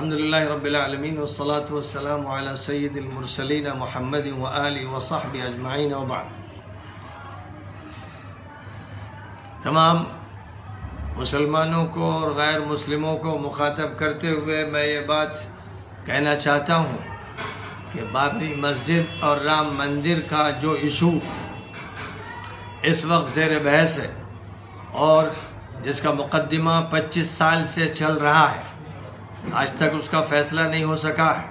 अल्हम्दुलिल्लाहि रब्बिल आलमीन वस्सलातु वस्सलामु अला सय्यिदिल मुरसलीन मुहम्मदिन व आलिहि व सहबिहि अजमाइन व बाद। तमाम मुसलमानों को और गैर मुस्लिमों को मुखातब करते हुए मैं ये बात कहना चाहता हूँ कि बाबरी मस्जिद और राम मंदिर का जो इशू इस वक्त ज़ेर बहस है और जिसका मुकदमा 25 साल से चल रहा है, आज तक उसका फैसला नहीं हो सका है।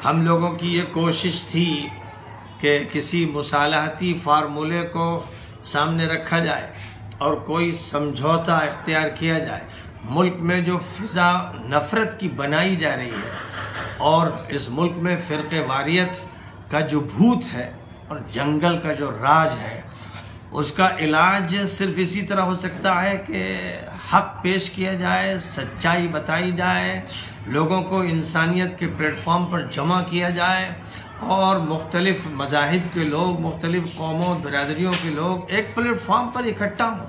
हम लोगों की ये कोशिश थी कि किसी मुसालहती फार्मूले को सामने रखा जाए और कोई समझौता इख्तियार किया जाए। मुल्क में जो फ़िज़ा नफ़रत की बनाई जा रही है और इस मुल्क में फ़िरक़े वारियत का जो भूत है और जंगल का जो राज है, उसका इलाज सिर्फ इसी तरह हो सकता है कि हक़ पेश किया जाए, सच्चाई बताई जाए, लोगों को इंसानियत के प्लेटफॉर्म पर जमा किया जाए और मुख्तलिफ मज़ाहिब के लोग, मुख्तलिफ कौमों बिरादरियों के लोग एक प्लेटफॉर्म पर इकट्ठा हों,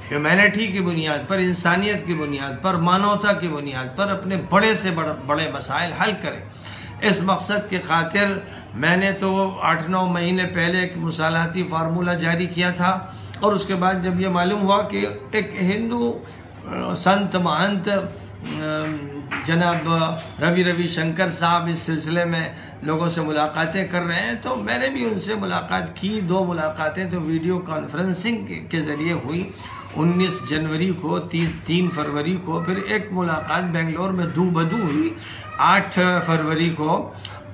ह्यूमैनिटी की बुनियाद पर, इंसानियत की बुनियाद पर, मानवता की बुनियाद पर अपने बड़े से बड़े मसाइल हल करें। इस मकसद की खातिर मैंने तो 8-9 महीने पहले एक मुसालहती फार्मूला जारी किया था और उसके बाद जब ये मालूम हुआ कि एक हिंदू संत महंत जनाब रविशंकर साहब इस सिलसिले में लोगों से मुलाकातें कर रहे हैं, तो मैंने भी उनसे मुलाकात की। 2 मुलाकातें तो वीडियो कॉन्फ्रेंसिंग के ज़रिए हुई, 19 जनवरी को, 3 फरवरी को, फिर एक मुलाकात बेंगलोर में दूबदू हुई 8 फरवरी को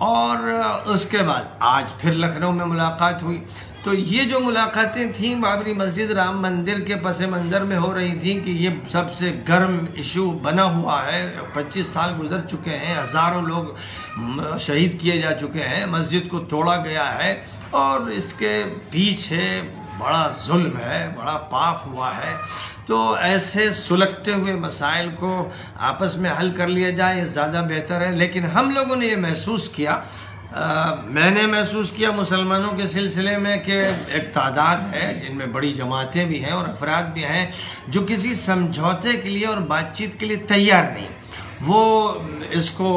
और उसके बाद आज फिर लखनऊ में मुलाकात हुई। तो ये जो मुलाकातें थीं बाबरी मस्जिद राम मंदिर के पस मंज़र में हो रही थी कि ये सबसे गर्म इशू बना हुआ है। 25 साल गुजर चुके हैं, हज़ारों लोग शहीद किए जा चुके हैं, मस्जिद को तोड़ा गया है और इसके पीछे बड़ा जुल्म है, बड़ा पाप हुआ है। तो ऐसे सुलगते हुए मसाइल को आपस में हल कर लिया जाए, ये ज़्यादा बेहतर है। लेकिन हम लोगों ने ये महसूस किया, मैंने महसूस किया मुसलमानों के सिलसिले में कि एक तादाद है जिनमें बड़ी जमातें भी हैं और अफराद भी हैं जो किसी समझौते के लिए और बातचीत के लिए तैयार नहीं। वो इसको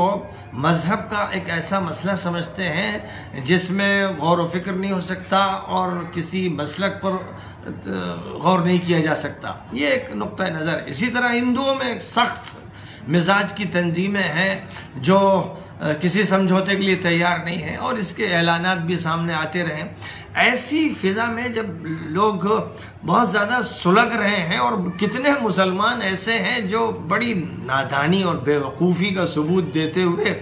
मज़हब का एक ऐसा मसला समझते हैं जिसमें गौर व फिक्र नहीं हो सकता और किसी मसलक पर गौर नहीं किया जा सकता। ये एक नुक्ता नज़र है। इसी तरह हिंदुओं में एक सख्त मिजाज की तंजीमें हैं जो किसी समझौते के लिए तैयार नहीं हैं और इसके ऐलानात भी सामने आते रहें। ऐसी फ़िज़ा में जब लोग बहुत ज़्यादा सुलग रहे हैं और कितने मुसलमान ऐसे हैं जो बड़ी नादानी और बेवकूफ़ी का सबूत देते हुए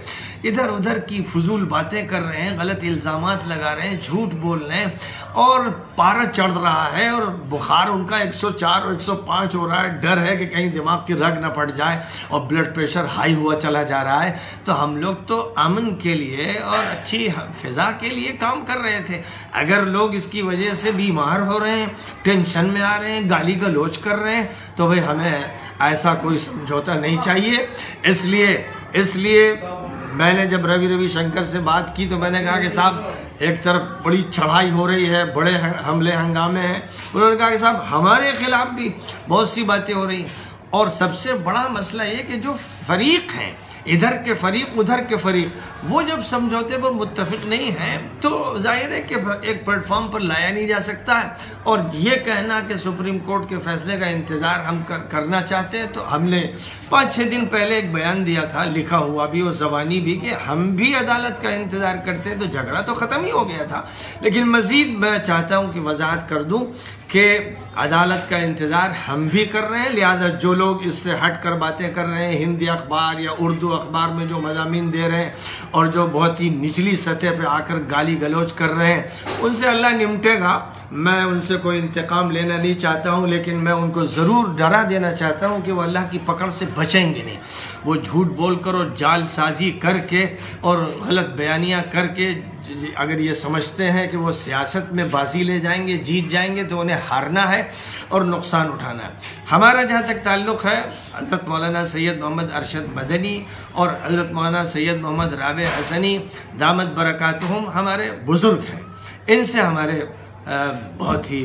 इधर उधर की फजूल बातें कर रहे हैं, गलत इल्ज़ामात लगा रहे हैं, झूठ बोल रहे हैं और पारा चढ़ रहा है और बुखार उनका 104 और 105 हो रहा है। डर है कि कहीं दिमाग की रग न पड़ जाए और ब्लड प्रेशर हाई हुआ चला जा रहा है। तो हम लोग तो अमन के लिए और अच्छी फ़िज़ा के लिए काम कर रहे थे। अगर लोग इसकी वजह से बीमार हो रहे हैं, टेंशन में आ रहे हैं, गाली गलौज कर रहे हैं, तो भाई हमें ऐसा कोई समझौता नहीं चाहिए। इसलिए मैंने जब रविशंकर से बात की तो मैंने कहा कि साहब एक तरफ बड़ी चढ़ाई हो रही है, बड़े हमले हंगामे हैं। उन्होंने कहा कि साहब हमारे खिलाफ भी बहुत सी बातें हो रही और सबसे बड़ा मसला ये कि जो फरीक हैं, इधर के फरीक उधर के फरीक, वो जब समझौते पर मुत्तफिक नहीं हैं तो जाहिर है कि एक प्लेटफॉर्म पर लाया नहीं जा सकता है। और ये कहना कि सुप्रीम कोर्ट के फैसले का इंतज़ार हम करना चाहते हैं, तो हमने 5-6 दिन पहले एक बयान दिया था, लिखा हुआ भी और ज़बानी भी, कि हम भी अदालत का इंतज़ार करते हैं तो झगड़ा तो ख़त्म ही हो गया था। लेकिन मज़ीद मैं चाहता हूँ कि वजाहत कर दूँ कि अदालत का इंतज़ार हम भी कर रहे हैं। लिहाजा जो लोग इससे हट कर बातें कर रहे हैं, हिंदी अखबार या उर्दू अखबार में जो मज़ामीन दे रहे हैं और जो बहुत ही निचली सतह पे आकर गाली गलौज कर रहे हैं, उनसे अल्लाह निपटेगा। मैं उनसे कोई इंतकाम लेना नहीं चाहता हूँ, लेकिन मैं उनको ज़रूर डरा देना चाहता हूँ कि वो अल्लाह की पकड़ से बचेंगे नहीं। वो झूठ बोल कर और जालसाजी करके और गलत बयानियाँ करके अगर ये समझते हैं कि वो सियासत में बाजी ले जाएंगे, जीत जाएंगे, तो उन्हें हारना है और नुकसान उठाना है। हमारा जहाँ तक ताल्लुक़ है, हज़रत मौलाना सैयद मोहम्मद अरशद मदनी और हज़रत मौलाना सैयद मोहम्मद राबे हसनी दामत बरकातुहुम हमारे बुज़ुर्ग हैं। इनसे हमारे बहुत ही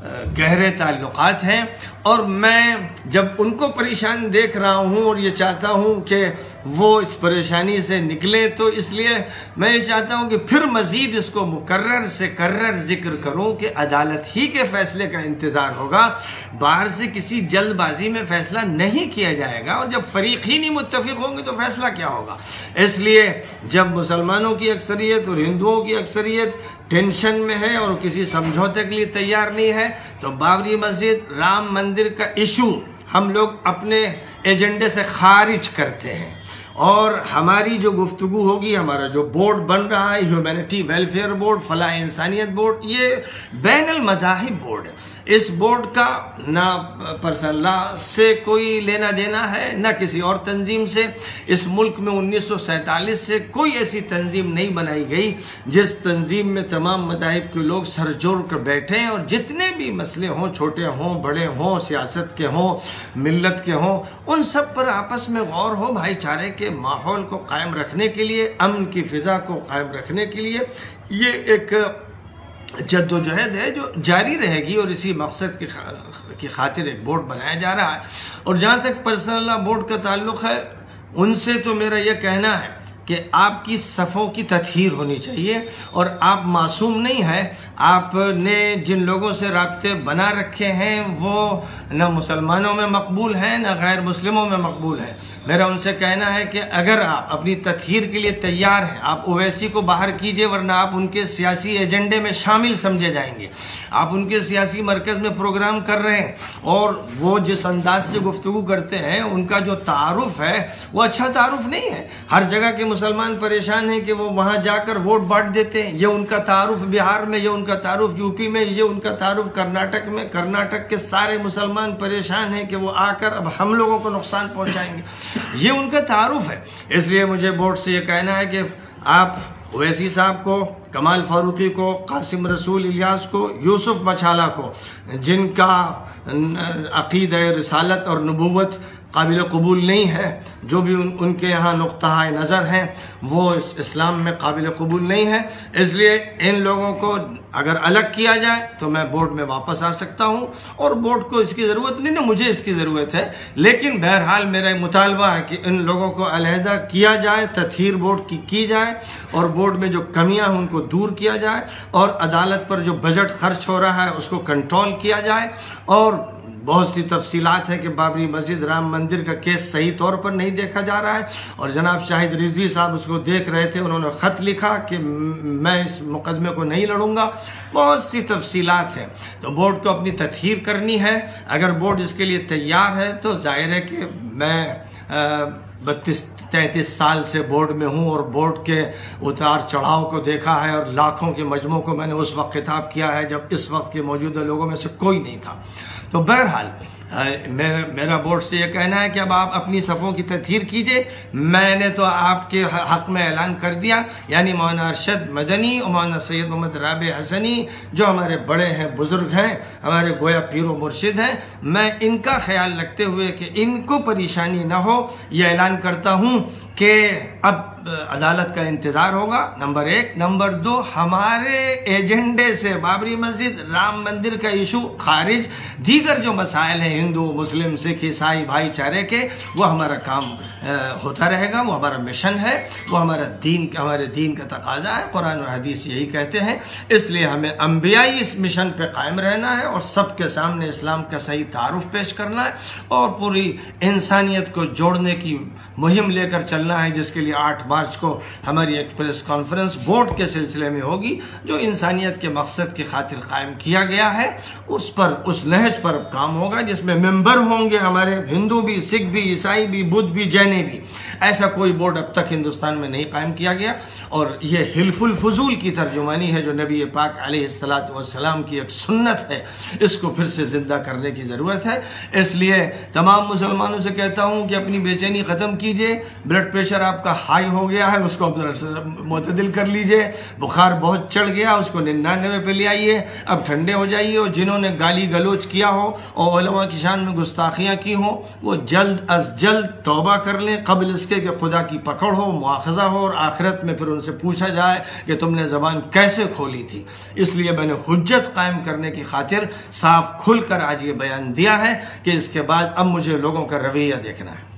गहरे ताल्लुकात हैं, और मैं जब उनको परेशान देख रहा हूँ और ये चाहता हूँ कि वो इस परेशानी से निकले, तो इसलिए मैं ये चाहता हूँ कि फिर मज़ीद इसको मुकर्रर से कर्रर जिक्र करूँ कि अदालत ही के फैसले का इंतज़ार होगा, बाहर से किसी जल्दबाजी में फैसला नहीं किया जाएगा, और जब फरीक ही नहीं मुत्तफिक होंगे तो फैसला क्या होगा। इसलिए जब मुसलमानों की अक्सरियत और हिंदुओं की अक्सरियत टेंशन में है और किसी समझौते के लिए तैयार नहीं है, तो बाबरी मस्जिद, राम मंदिर का इशू हम लोग अपने एजेंडे से खारिज करते हैं। और हमारी जो गुफ्तगू होगी, हमारा जो बोर्ड बन रहा है, ह्यूमैनिटी वेलफेयर बोर्ड, फलाह इंसानियत बोर्ड, ये बैनुल मज़ाहिब बोर्ड है। इस बोर्ड का ना पर्सनल लॉ से कोई लेना देना है, ना किसी और तंजीम से। इस मुल्क में 1947 से कोई ऐसी तंजीम नहीं बनाई गई जिस तंजीम में तमाम मज़ाहिब के लोग सर जोड़ कर बैठे हैं, और जितने भी मसले हों, छोटे हों बड़े हों, सियासत के हों मिल्लत के हों, उन सब पर आपस में गौर हो, भाईचारे के माहौल को कायम रखने के लिए, अमन की फिजा को कायम रखने के लिए ये एक जद्दोजहद है जो जारी रहेगी, और इसी मकसद की खातिर एक बोर्ड बनाया जा रहा है। और जहाँ तक पर्सनल लॉ बोर्ड का ताल्लुक है, उनसे तो मेरा यह कहना है कि आपकी सफ़ों की तत्हीर होनी चाहिए, और आप मासूम नहीं हैं। आपने जिन लोगों से राब्ते बना रखे हैं वो न मुसलमानों में मकबूल हैं न गैर मुस्लिमों में मकबूल हैं। मेरा उनसे कहना है कि अगर आप अपनी तत्हीर के लिए तैयार हैं, आप ओवैसी को बाहर कीजिए, वरना आप उनके सियासी एजेंडे में शामिल समझे जाएंगे। आप उनके सियासी मरकज़ में प्रोग्राम कर रहे हैं, और वो जिस अंदाज से गुफ्तगू करते हैं, उनका जो तारुफ है वो अच्छा तारुफ नहीं है। हर जगह के मुसलमान परेशान हैं कि वो वहां जाकर वोट बांट देते हैं। ये उनका तारुफ बिहार में, ये उनका तारुफ यूपी में, ये उनका तारुफ कर्नाटक में। कर्नाटक के सारे मुसलमान परेशान हैं कि वो आकर अब हम लोगों को नुकसान पहुंचाएंगे, ये उनका तारुफ है। इसलिए मुझे बोर्ड से ये कहना है कि आप ओवैसी साहब को, कमाल फारूकी को, कासिम रसूल इलियास को, यूसुफ मछाला को, जिनका अकीदा रिसालत और नबूवत काबिल कबूल नहीं है, जो भी उनके यहाँ नुक्ता नज़र हैं वो इस्लाम में काबिल कबूल नहीं है, इसलिए इन लोगों को अगर अलग किया जाए तो मैं बोर्ड में वापस आ सकता हूँ। और बोर्ड को इसकी ज़रूरत नहीं ना, मुझे इसकी ज़रूरत है, लेकिन बहरहाल मेरा मुतालबा है कि इन लोगों को अलहदा किया जाए, तत्हीर बोर्ड की जाए, और बोर्ड में जो कमियाँ हैं उनको दूर किया जाए, और अदालत पर जो बजट खर्च हो रहा है उसको कंट्रोल किया जाए। और बहुत सी तफसीलात हैं कि बाबरी मस्जिद, राम मंदिर का केस सही तौर पर नहीं देखा जा रहा है, और जनाब शाहिद रिजवी साहब उसको देख रहे थे, उन्होंने ख़त लिखा कि मैं इस मुकदमे को नहीं लड़ूंगा। बहुत सी तफसीलात हैं, तो बोर्ड को अपनी तत्हीर करनी है। अगर बोर्ड इसके लिए तैयार है तो जाहिर है कि मैं 32-33 साल से बोर्ड में हूँ, और बोर्ड के उतार चढ़ाव को देखा है, और लाखों के मजमों को मैंने उस वक्त खिताब किया है जब इस वक्त के मौजूदा लोगों में से कोई नहीं था। तो बहरहाल मेरा बोर्ड से यह कहना है कि अब आप अपनी सफ़ों की तत्हीर कीजिए। मैंने तो आपके हक़ में ऐलान कर दिया, यानी मौलाना अरशद मदनी और मौलाना सैयद मोहम्मद राबी हसनी, जो हमारे बड़े हैं, बुज़ुर्ग हैं, हमारे गोया पीरो मुर्शिद हैं, मैं इनका ख्याल रखते हुए कि इनको परेशानी ना हो, यह ऐलान करता हूँ कि अब अदालत का इंतज़ार होगा, नंबर 1। नंबर 2, हमारे एजेंडे से बाबरी मस्जिद, राम मंदिर का इशू खारिज, दीगर जो मसाइल हैं हिंदू मुस्लिम सिख ईसाई भाईचारे के, वो हमारा काम होता रहेगा, वो हमारा मिशन है, वो हमारे दीन का तकाजा है। कुरान और हदीस यही कहते हैं। इसलिए हमें अंबियाई इस मिशन पे कायम रहना है, और सबके सामने इस्लाम का सही तारुफ पेश करना है, और पूरी इंसानियत को जोड़ने की मुहिम लेकर चलना है, जिसके लिए 8 मार्च को हमारी एक प्रेस कॉन्फ्रेंस बोर्ड के सिलसिले में होगी, जो इंसानियत के मकसद की खातिर कायम किया गया है। उस नहज पर काम होगा, जिसमें मेंबर होंगे हमारे हिंदू भी, सिख भी, ईसाई भी, बुद्ध भी, जैनी भी। ऐसा कोई बोर्ड अब तक हिंदुस्तान में नहीं कायम किया गया, और यह हिल्फुल फजूल की तर्जुमानी है जो नबी पाक अलैहिस्सलातु वस्सलाम की एक सुन्नत है, इसको फिर से जिंदा करने की ज़रूरत है। इसलिए तमाम मुसलमानों से कहता हूँ कि अपनी बेचैनी ख़त्म कीजिए। ब्लड प्रेशर आपका हाई हो हो गया है उसको मुतदिल कर लीजिए, बुखार बहुत चढ़ गया उसको 99 पे ले आइए, अब ठंडे हो जाइए। और जिन्होंने गाली गलोच किया हो और उलमा की शान में गुस्ताखियाँ की हो वो जल्द अज जल्द तौबा कर लें, कबल इसके कि खुदा की पकड़ हो, मुआखज़ा हो और आखिरत में फिर उनसे पूछा जाए कि तुमने ज़बान कैसे खोली थी। इसलिए मैंने हुज्जत कायम करने की खातिर साफ खुल कर आज ये बयान दिया है कि इसके बाद अब मुझे लोगों का रवैया देखना है।